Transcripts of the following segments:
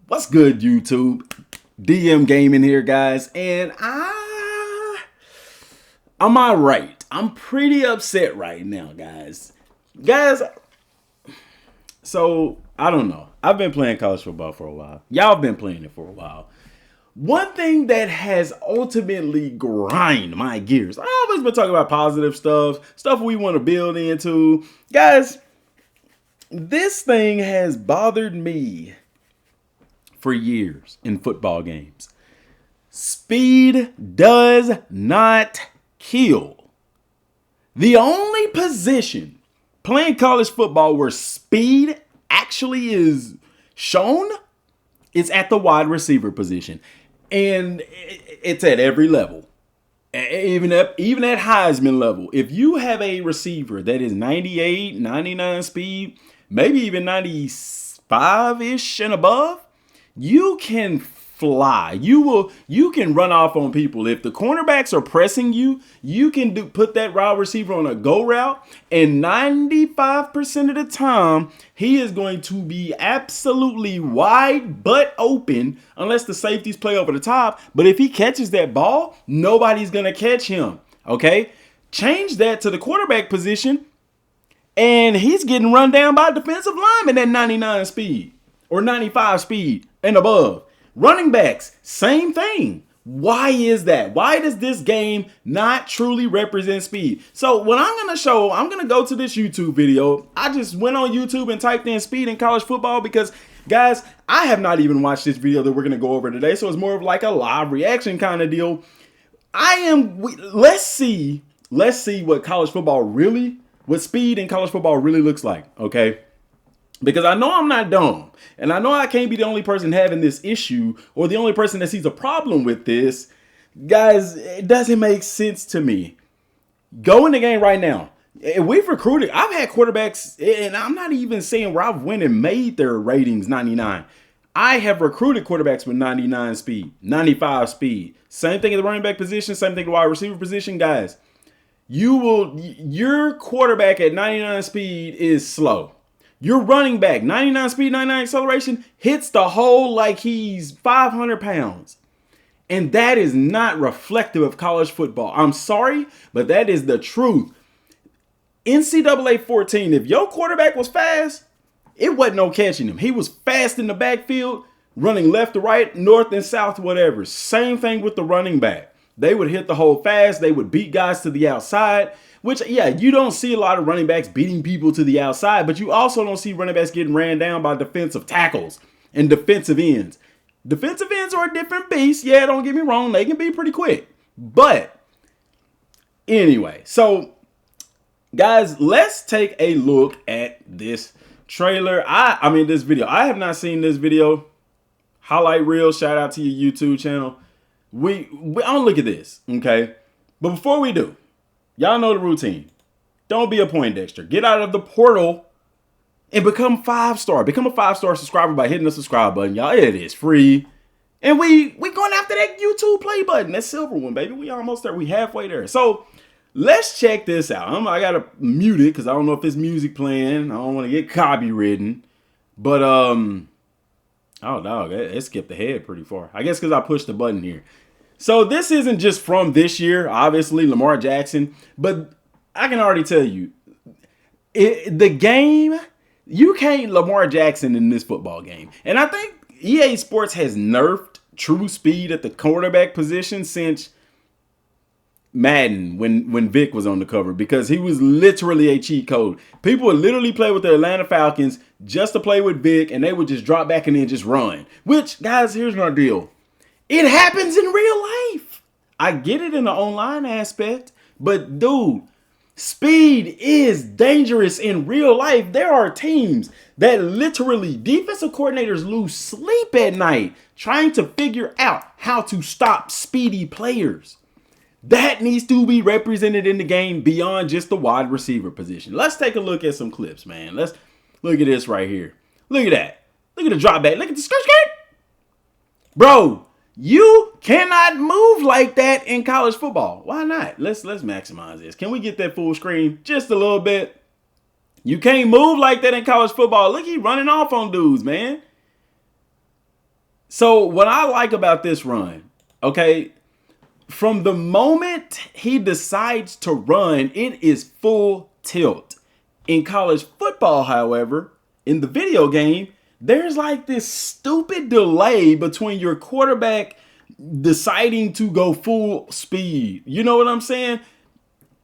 What's good, YouTube? DM Gaming here, guys, and I'm alright. I'm pretty upset right now, guys. So I don't know. I've been playing college football for a while. Y'all been playing it for a while. One thing that has ultimately grind my gears. I've always been talking about positive stuff we want to build into. Guys, this thing has bothered me for years in football games. Speed does not kill. The only position playing college football where speed actually is shown is at the wide receiver position. And it's at every level. Even at Heisman level. If you have a receiver that is 98, 99 speed, maybe even 95-ish and above, you can fly. You can run off on people. If the cornerbacks are pressing you, you can put that wide receiver on a go route, and 95% of the time, he is going to be absolutely wide but open unless the safeties play over the top. But if he catches that ball, nobody's going to catch him. Okay? Change that to the quarterback position, and he's getting run down by defensive linemen at 99 speed or 95 speed and above. Running backs, same thing. Why is that? Why does this game not truly represent speed? So what I'm going to go to this YouTube video. I just went on YouTube and typed in speed in college football because, guys, I have not even watched this video that we're going to go over today. So it's more of like a live reaction kind of deal. Let's see what speed in college football really looks like, okay? Because I know I'm not dumb, and I know I can't be the only person having this issue or the only person that sees a problem with this. Guys, it doesn't make sense to me. Go in the game right now. We've recruited. I've had quarterbacks, and I'm not even saying where I've went and made their ratings 99. I have recruited quarterbacks with 99 speed, 95 speed. Same thing at the running back position, same thing at the wide receiver position, guys. Your quarterback at 99 speed is slow. Your running back, 99 speed, 99 acceleration, hits the hole like he's 500 pounds. And that is not reflective of college football. I'm sorry, but that is the truth. NCAA 14, if your quarterback was fast, it wasn't no catching him. He was fast in the backfield, running left to right, north and south, whatever. Same thing with the running back. They would hit the hole fast. They would beat guys to the outside. Which, yeah, you don't see a lot of running backs beating people to the outside, but you also don't see running backs getting ran down by defensive tackles and defensive ends. Defensive ends are a different beast. Yeah, don't get me wrong. They can be pretty quick. But anyway, so guys, let's take a look at this trailer. This video. I have not seen this video. Highlight reel. Shout out to your YouTube channel. We I'll look at this, okay? But before we do, y'all know the routine. Don't be a Poindexter. Get out of the portal and become 5-star. Become a 5-star subscriber by hitting the subscribe button, y'all. It is free. And we going after that YouTube play button. That silver one, baby. We almost there. We halfway there. So let's check this out. I got to mute it because I don't know if it's music playing. I don't want to get copywritten. But, oh, dog, it skipped ahead pretty far. I guess because I pushed the button here. So this isn't just from this year, obviously, Lamar Jackson. But I can already tell you, the game, you can't Lamar Jackson in this football game. And I think EA Sports has nerfed true speed at the quarterback position since Madden when Vic was on the cover, because he was literally a cheat code. People would literally play with the Atlanta Falcons just to play with Vic, and they would just drop back and then just run. Which, guys, here's my deal. It happens in real life. I get it in the online aspect, but dude, speed is dangerous in real life. There are teams that literally, defensive coordinators lose sleep at night trying to figure out how to stop speedy players. That needs to be represented in the game beyond just the wide receiver position. Let's take a look at some clips, man. Let's look at this right here. Look at that. Look at the drop back. Look at the skirt. Bro, you cannot move like that in college football. Why not? Let's maximize this. Can we get that full screen just a little bit? You can't move like that in college football. Look, he running off on dudes, man. So what I like about this run, okay, from the moment he decides to run, it is full tilt. In college football, however, in the video game, there's like this stupid delay between your quarterback deciding to go full speed. You know what I'm saying?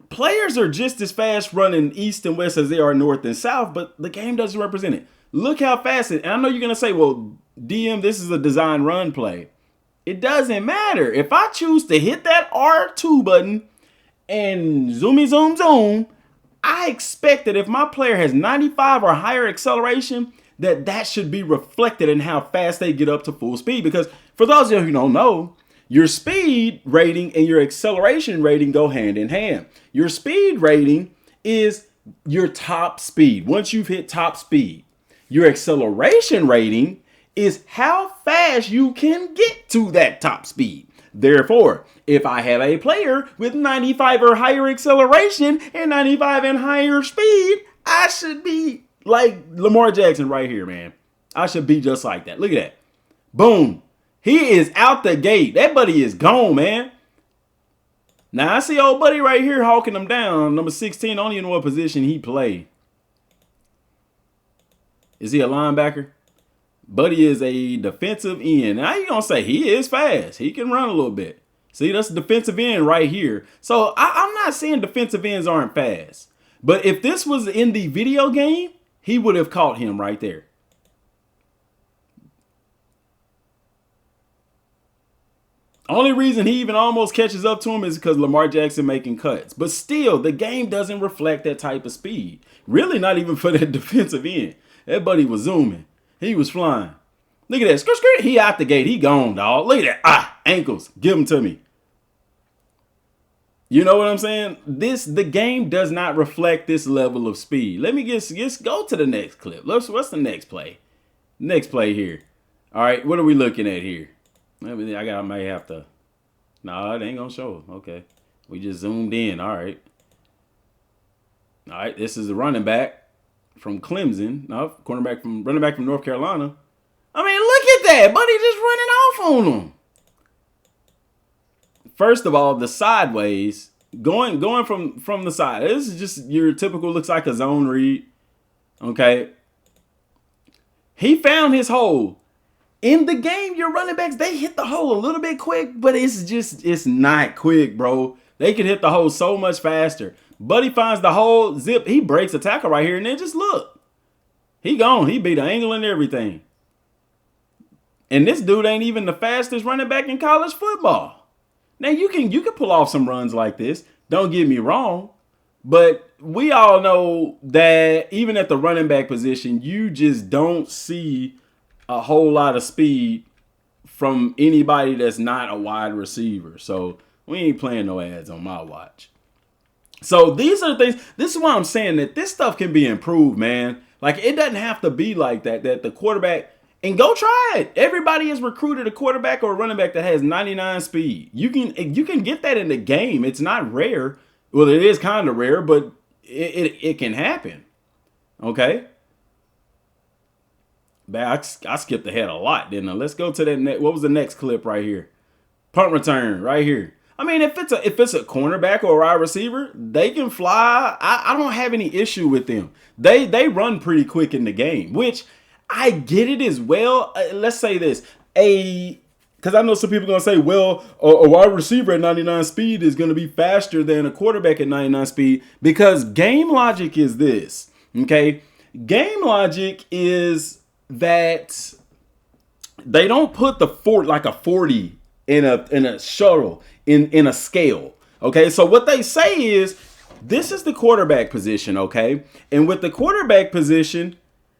Players are just as fast running east and west as they are north and south, but the game doesn't represent it. Look how fast it. And I know you're gonna say, "Well, DM, this is a design run play." It doesn't matter. If I choose to hit that R2 button and zoomy zoom zoom, I expect that if my player has 95 or higher acceleration, that should be reflected in how fast they get up to full speed. Because for those of you who don't know, your speed rating and your acceleration rating go hand in hand. Your speed rating is your top speed. Once you've hit top speed, your acceleration rating is how fast you can get to that top speed. Therefore, if I have a player with 95 or higher acceleration and 95 and higher speed, I should be like Lamar Jackson right here, man. I should be just like that. Look at that. Boom. He is out the gate. That buddy is gone, man. Now, I see old buddy right here hawking him down. Number 16, I don't even know what position he play. Is he a linebacker? Buddy is a defensive end. Now you gonna say he is fast. He can run a little bit. See, that's a defensive end right here. So I'm not saying defensive ends aren't fast. But if this was in the video game, he would have caught him right there. Only reason he even almost catches up to him is because Lamar Jackson making cuts. But still, the game doesn't reflect that type of speed. Really not even for that defensive end. That buddy was zooming. He was flying. Look at that. Skirt, skirt. He out the gate. He gone, dog. Look at that. Ankles. Give them to me. You know what I'm saying? The game does not reflect this level of speed. Let me just go to the next clip. What's the next play? Next play here. All right. What are we looking at here? I might have to. No, it ain't gonna show. Okay. We just zoomed in. All right. All right. This is the running back from Clemson. No, running back from North Carolina. I mean, look at that. Buddy just running off on him. First of all, the sideways, going from the side. This is just your typical, looks like a zone read. Okay. He found his hole. In the game, your running backs, they hit the hole a little bit quick, but it's not quick, bro. They can hit the hole so much faster. Buddy finds the hole, zip, he breaks a tackle right here, and then just look. He gone. He beat the angle and everything. And this dude ain't even the fastest running back in college football. Now, you can pull off some runs like this. Don't get me wrong. But we all know that even at the running back position, you just don't see a whole lot of speed from anybody that's not a wide receiver. So we ain't playing no ads on my watch. So these are the things. This is why I'm saying that this stuff can be improved, man. Like, it doesn't have to be like that the quarterback, and go try it. Everybody has recruited a quarterback or a running back that has 99 speed. You can get that in the game. It's not rare. Well, it is kind of rare, but it can happen. Okay. I skipped ahead a lot, didn't I? Let's go to that. What was the next clip right here? Punt return right here. I mean, if it's a cornerback or a wide receiver, they can fly. I don't have any issue with them. They run pretty quick in the game, which I get it as well. Let's say this. Because I know some people are going to say, well, a wide receiver at 99 speed is going to be faster than a quarterback at 99 speed, because game logic is this, okay? Game logic is that they don't put the 40 in a shuttle in a scale. Okay, so what they say is this is the quarterback position, okay? And with the quarterback position,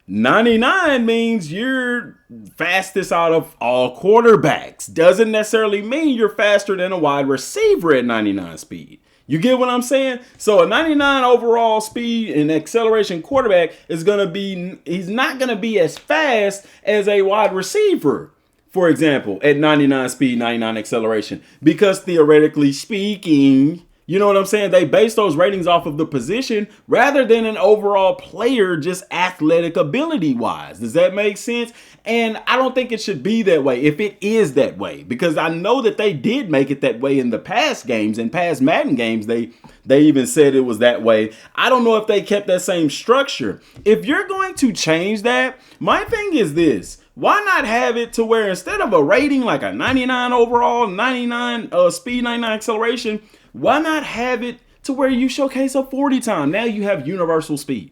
99 means you're fastest out of all quarterbacks. Doesn't necessarily mean you're faster than a wide receiver at 99 speed. You get what I'm saying? So a 99 overall speed and acceleration quarterback he's not going to be as fast as a wide receiver, for example, at 99 speed, 99 acceleration. Because theoretically speaking, You know what I'm saying? They base those ratings off of the position rather than an overall player, just athletic ability wise. Does that make sense? And I don't think it should be that way if it is that way, because I know that they did make it that way in the past games and past Madden games. They even said it was that way. I don't know if they kept that same structure. If you're going to change that, my thing is this. Why not have it to where instead of a rating like a 99 overall, 99 speed, 99 acceleration, why not have it to where you showcase a 40 time? Now you have universal speed.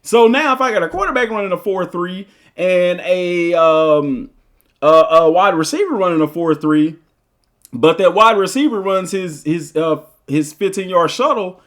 So now if I got a quarterback running a 4.3 and a wide receiver running a 4.3, but that wide receiver runs his 15-yard shuttle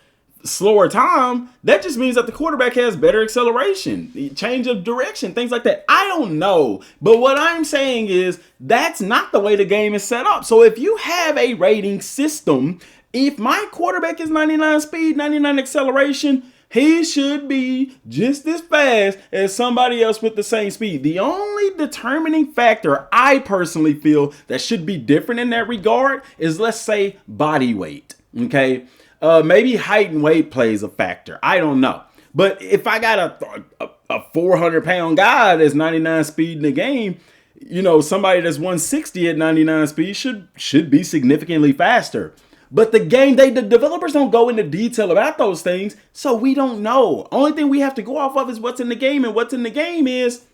slower time, that just means that the quarterback has better acceleration, change of direction, things like that. I don't know. But what I'm saying is that's not the way the game is set up. So if you have a rating system, if my quarterback is 99 speed, 99 acceleration, he should be just as fast as somebody else with the same speed. The only determining factor I personally feel that should be different in that regard is, let's say, body weight. Okay. Maybe height and weight plays a factor. I don't know. But if I got a 400-pound guy that's 99 speed in the game, you know, somebody that's 160 at 99 speed should be significantly faster. But the developers don't go into detail about those things, so we don't know. Only thing we have to go off of is what's in the game, and what's in the game is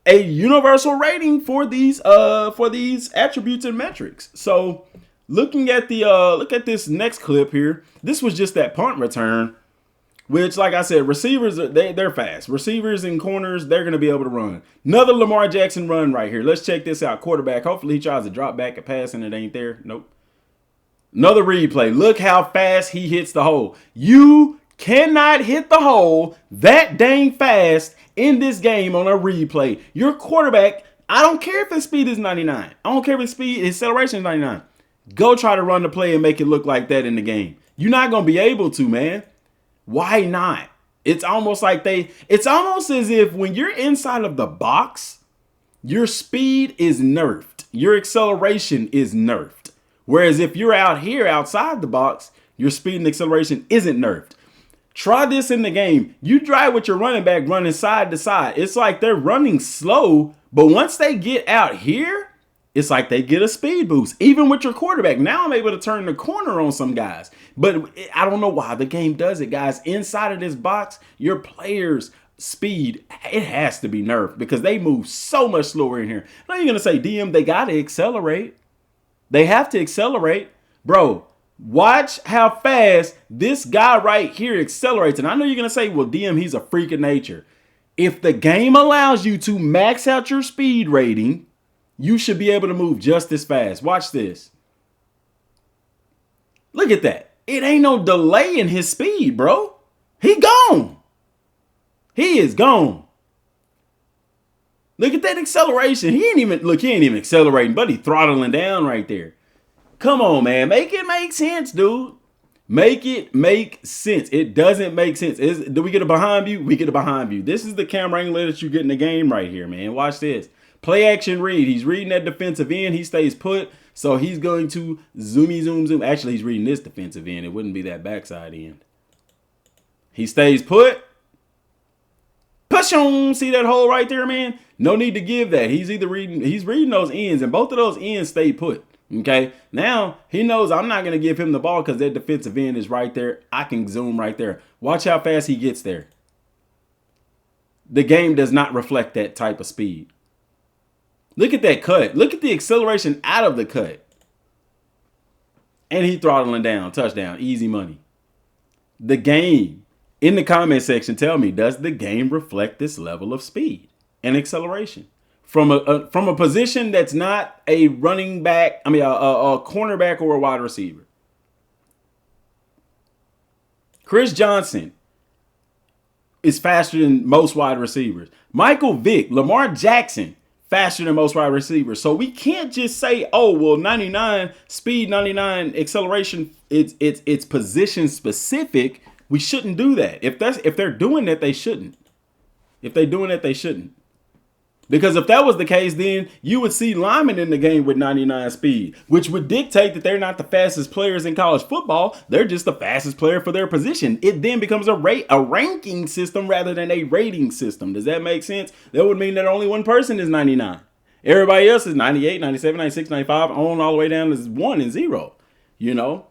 a universal rating for these attributes and metrics. So looking at look at this next clip here. This was just that punt return, which, like I said, receivers, they're fast. Receivers and corners, they're going to be able to run. Another Lamar Jackson run right here. Let's check this out. Quarterback. Hopefully he tries to drop back a pass and it ain't there. Nope. Another replay. Look how fast he hits the hole. You cannot hit the hole that dang fast in this game on a replay. Your quarterback, I don't care if his speed is 99. I don't care if his acceleration is 99. Go try to run the play and make it look like that in the game. You're not going to be able to, man. Why not? It's almost as if when you're inside of the box, your speed is nerfed. Your acceleration is nerfed. Whereas if you're out here outside the box, your speed and acceleration isn't nerfed. Try this in the game. You drive with your running back running side to side. It's like they're running slow, but once they get out here, it's like they get a speed boost. Even with your quarterback. Now I'm able to turn the corner on some guys. But I don't know why the game does it, guys. Inside of this box, your players' speed, it has to be nerfed because they move so much slower in here. Now you're going to say, DM, they got to accelerate. They have to accelerate. Bro, watch how fast this guy right here accelerates. And I know you're going to say, well, DM, he's a freak of nature. If the game allows you to max out your speed rating, you should be able to move just as fast. Watch this. Look at that. It ain't no delay in his speed, bro. He gone. He is gone. Look at that acceleration. He ain't even accelerating, but he throttling down right there. Come on, man. Make it make sense, dude. Make it make sense. It doesn't make sense. Do we get a behind view? We get a behind view. This is the camera angle that you get in the game right here, man. Watch this. Play action read. He's reading that defensive end. He stays put. So he's going to zoom. Actually, he's reading this defensive end. It wouldn't be that backside end. He stays put. Push on. See that hole right there, man? No need to give that. He's reading those ends, and both of those ends stay put. Okay. Now he knows I'm not going to give him the ball because that defensive end is right there. I can zoom right there. Watch how fast he gets there. The game does not reflect that type of speed. Look at that cut. Look at the acceleration out of the cut. And he throttling down. Touchdown. Easy money. The game. In the comment section, tell me, does the game reflect this level of speed and acceleration from a position that's not a running back? I mean, a cornerback or a wide receiver. Chris Johnson is faster than most wide receivers. Michael Vick, Lamar Jackson, faster than most wide receivers. So we can't just say, oh, well, 99 speed, 99 acceleration, it's position specific. We shouldn't do that. If they're doing that, they shouldn't. If they're doing that, they shouldn't. Because if that was the case, then you would see linemen in the game with 99 speed, which would dictate that they're not the fastest players in college football. They're just the fastest player for their position. It then becomes a ranking system rather than a rating system. Does that make sense? That would mean that only one person is 99. Everybody else is 98, 97, 96, 95, on all the way down to 1 and 0, you know?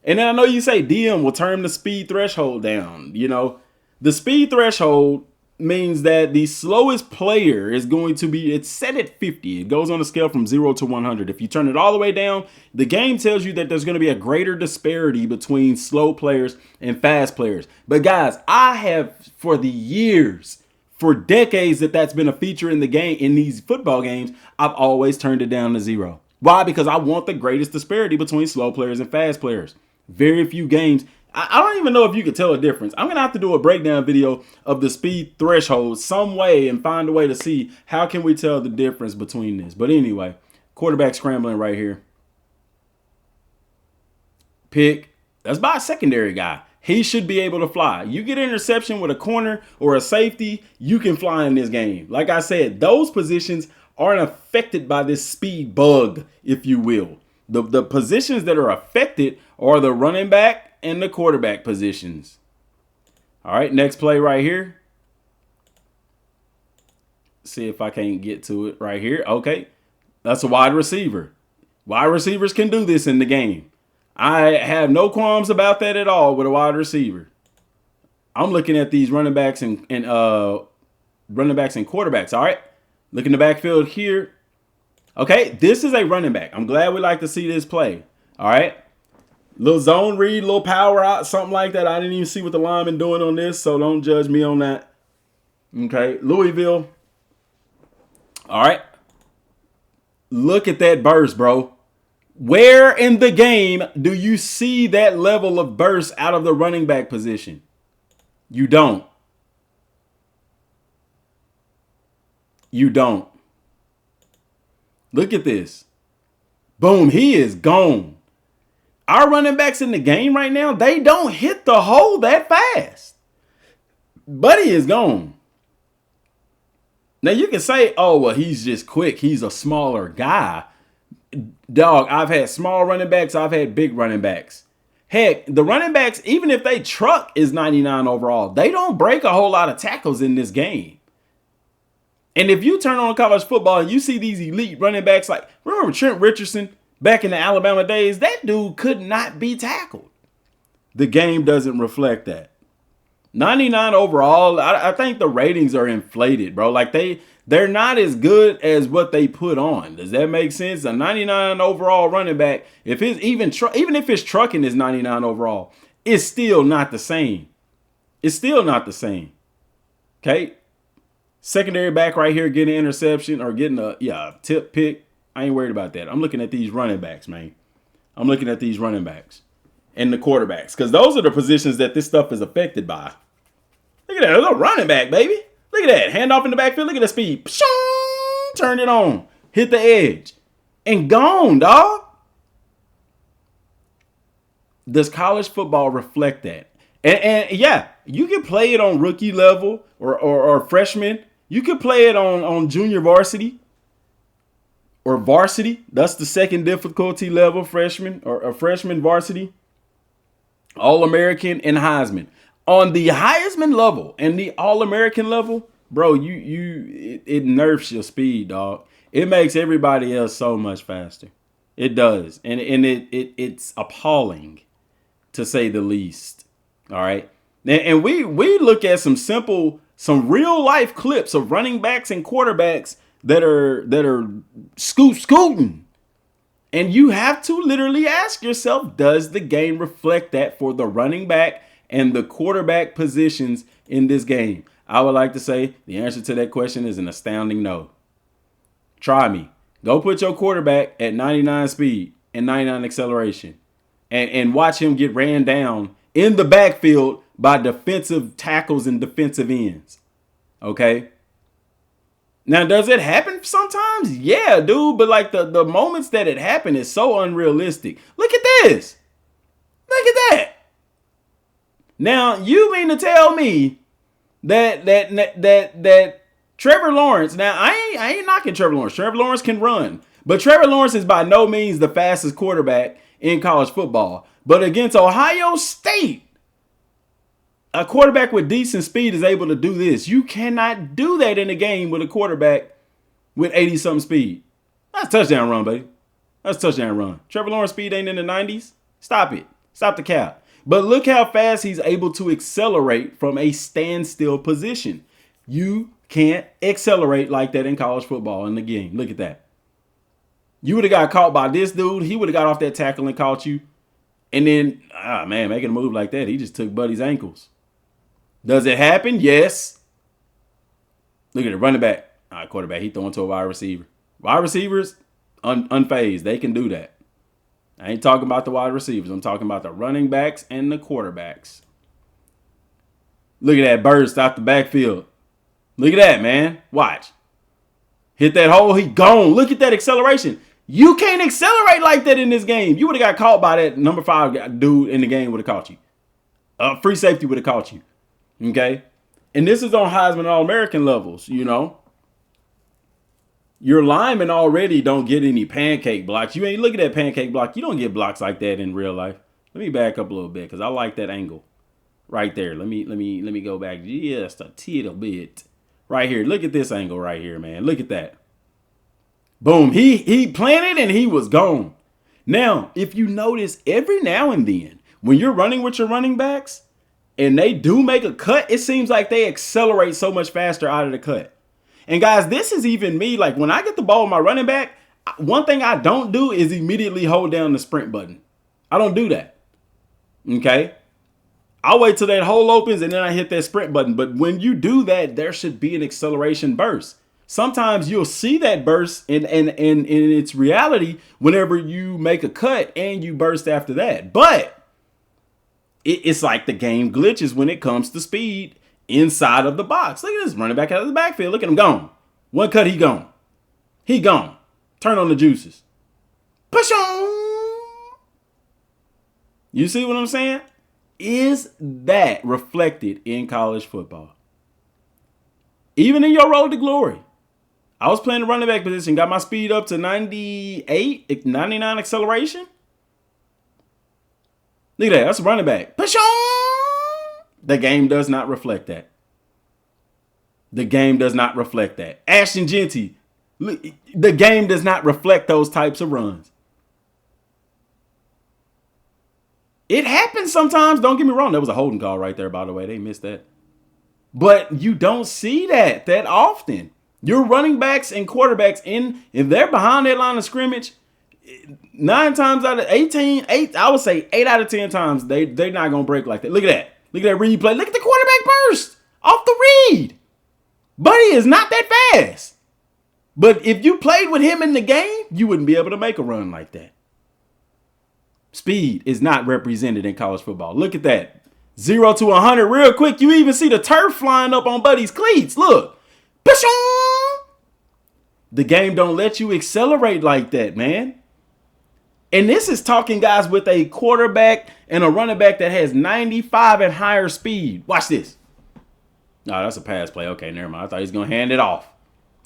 And then I know you say DM will turn the speed threshold down. You know, the speed threshold means that the slowest player is going to be, it's set at 50. It goes on a scale from 0 to 100. If you turn it all the way down, the game tells you that there's going to be a greater disparity between slow players and fast players. But guys, I have for the years, for decades that's been a feature in the game, in these football games, I've always turned it down to 0. Why? Because I want the greatest disparity between slow players and fast players. Very few games. I don't even know if you could tell a difference. I'm going to have to do a breakdown video of the speed threshold some way and find a way to see how can we tell the difference between this. But anyway, quarterback scrambling right here. Pick. That's by a secondary guy. He should be able to fly. You get an interception with a corner or a safety, you can fly in this game. Like I said, those positions aren't affected by this speed bug, if you will. The positions that are affected are the running back and the quarterback positions. All right, next play right here. See if I can't get to it right here. Okay, that's a wide receiver. Wide receivers can do this in the game. I have no qualms about that at all with a wide receiver. I'm looking at these running backs and quarterbacks. All right, look in the backfield here. Okay, this is a running back. I'm glad we like to see this play. All right. Little zone read, little power out, something like that. I didn't even see what the lineman doing on this, so don't judge me on that. Okay, Louisville. All right. Look at that burst, bro. Where in the game do you see that level of burst out of the running back position? You don't. You don't. Look at this. Boom, he is gone. Our running backs in the game right now, they don't hit the hole that fast. Buddy is gone. Now you can say, oh, well, he's just quick. He's a smaller guy. Dog, I've had small running backs. I've had big running backs. Heck, the running backs, even if they truck is 99 overall, they don't break a whole lot of tackles in this game. And if you turn on college football and you see these elite running backs, like, remember Trent Richardson back in the Alabama days? That dude could not be tackled. The game doesn't reflect that. 99 overall, I think the ratings are inflated, bro. Like, they're not as good as what they put on. Does that make sense? A 99 overall running back, if it's even if his trucking is 99 overall, it's still not the same. It's still not the same. Okay? Secondary back right here getting an interception or getting a tip pick. I ain't worried about that. I'm looking at these running backs, man. I'm looking at these running backs and the quarterbacks because those are the positions that this stuff is affected by. Look at that. Little running back, baby. Look at that. Hand off in the backfield. Look at the speed. Turn it on. Hit the edge. And gone, dog. Does college football reflect that? And yeah, you can play it on rookie level or freshman. You could play it on junior varsity or varsity. That's the second difficulty level, freshman or freshman varsity. All-American and Heisman. On the Heisman level and the All-American level, bro, it nerfs your speed, dog. It makes everybody else so much faster. It does. And it's appalling, to say the least. All right. And we look at some real life clips of running backs and quarterbacks that are scooting. And you have to literally ask yourself, does the game reflect that for the running back and the quarterback positions in this game? I would like to say the answer to that question is an astounding no. Try me. Go put your quarterback at 99 speed and 99 acceleration and watch him get ran down in the backfield by defensive tackles and defensive ends. Okay? Now, does it happen sometimes? Yeah, dude. But like the moments that it happened is so unrealistic. Look at this. Look at that. Now, you mean to tell me that Trevor Lawrence. Now, I ain't knocking Trevor Lawrence. Trevor Lawrence can run. But Trevor Lawrence is by no means the fastest quarterback in college football. But against Ohio State, a quarterback with decent speed is able to do this. You cannot do that in a game with a quarterback with 80-something speed. That's a touchdown run, baby. That's a touchdown run. Trevor Lawrence speed ain't in the 90s. Stop it. Stop the cap. But look how fast he's able to accelerate from a standstill position. You can't accelerate like that in college football in the game. Look at that. You would have got caught by this dude. He would have got off that tackle and caught you. And then, making a move like that, he just took Buddy's ankles. Does it happen? Yes. Look at it. Running back. All right, quarterback. He throwing to a wide receiver. Wide receivers, unfazed. They can do that. I ain't talking about the wide receivers. I'm talking about the running backs and the quarterbacks. Look at that burst out the backfield. Look at that, man. Watch. Hit that hole. He gone. Look at that acceleration. You can't accelerate like that in this game. You would have got caught by that number 5 dude in the game would have caught you. Free safety would have caught you. Okay? And this is on Heisman and All-American levels, you know. Your linemen already don't get any pancake blocks. You ain't look at that pancake block. You don't get blocks like that in real life. Let me back up a little bit because I like that angle right there. Let me go back just a little bit. Right here. Look at this angle right here, man. Look at that. Boom. He planted and he was gone. Now, if you notice every now and then when you're running with your running backs and they do make a cut, it seems like they accelerate so much faster out of the cut. And guys, this is even me. Like when I get the ball with my running back, one thing I don't do is immediately hold down the sprint button. I don't do that. Okay. I'll wait till that hole opens and then I hit that sprint button. But when you do that, there should be an acceleration burst. Sometimes you'll see that burst in its reality whenever you make a cut and you burst after that. But it's like the game glitches when it comes to speed inside of the box. Look at this running back out of the backfield. Look at him gone. One cut, he gone. He gone. Turn on the juices. Push on. You see what I'm saying? Is that reflected in college football? Even in your road to glory. I was playing the running back position, got my speed up to 98, 99 acceleration. Look at that. That's a running back. Push on. The game does not reflect that. The game does not reflect that. Ashton Jeanty, the game does not reflect those types of runs. It happens sometimes. Don't get me wrong. There was a holding call right there, by the way. They missed that. But you don't see that often. Your running backs and quarterbacks, if they're behind that line of scrimmage, 9 times out of 18, I would say 8 out of 10 times, they're not going to break like that. Look at that. Look at that replay. Look at the quarterback burst off the read. Buddy is not that fast. But if you played with him in the game, you wouldn't be able to make a run like that. Speed is not represented in college football. Look at that. 0 to 100 real quick. You even see the turf flying up on Buddy's cleats. Look. The game don't let you accelerate like that, man. And this is talking, guys, with a quarterback and a running back that has 95 and higher speed. Watch this. No, that's a pass play. Okay, never mind. I thought he was going to hand it off.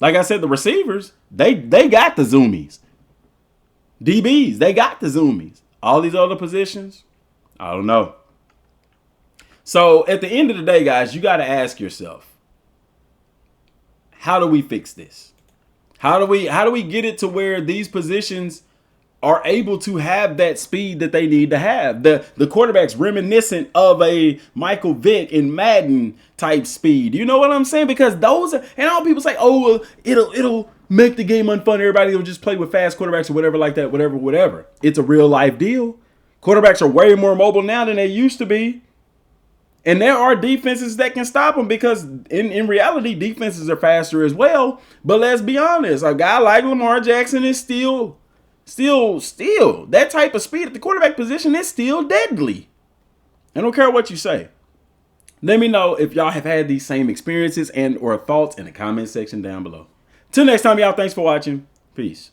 Like I said, the receivers, they got the zoomies. DBs, they got the zoomies. All these other positions, I don't know. So at the end of the day, guys, you got to ask yourself, how do we fix this? How do we get it to where these positions are able to have that speed that they need to have? The quarterback's reminiscent of a Michael Vick in Madden type speed. You know what I'm saying? Because those are, and all people say, oh, it'll make the game unfun. Everybody will just play with fast quarterbacks or whatever like that, whatever. It's a real life deal. Quarterbacks are way more mobile now than they used to be. And there are defenses that can stop them because in reality, defenses are faster as well. But let's be honest, a guy like Lamar Jackson is still that type of speed at the quarterback position is still deadly. I don't care what you say. Let me know if y'all have had these same experiences and or thoughts in the comment section down below. Till next time, y'all, thanks for watching. Peace.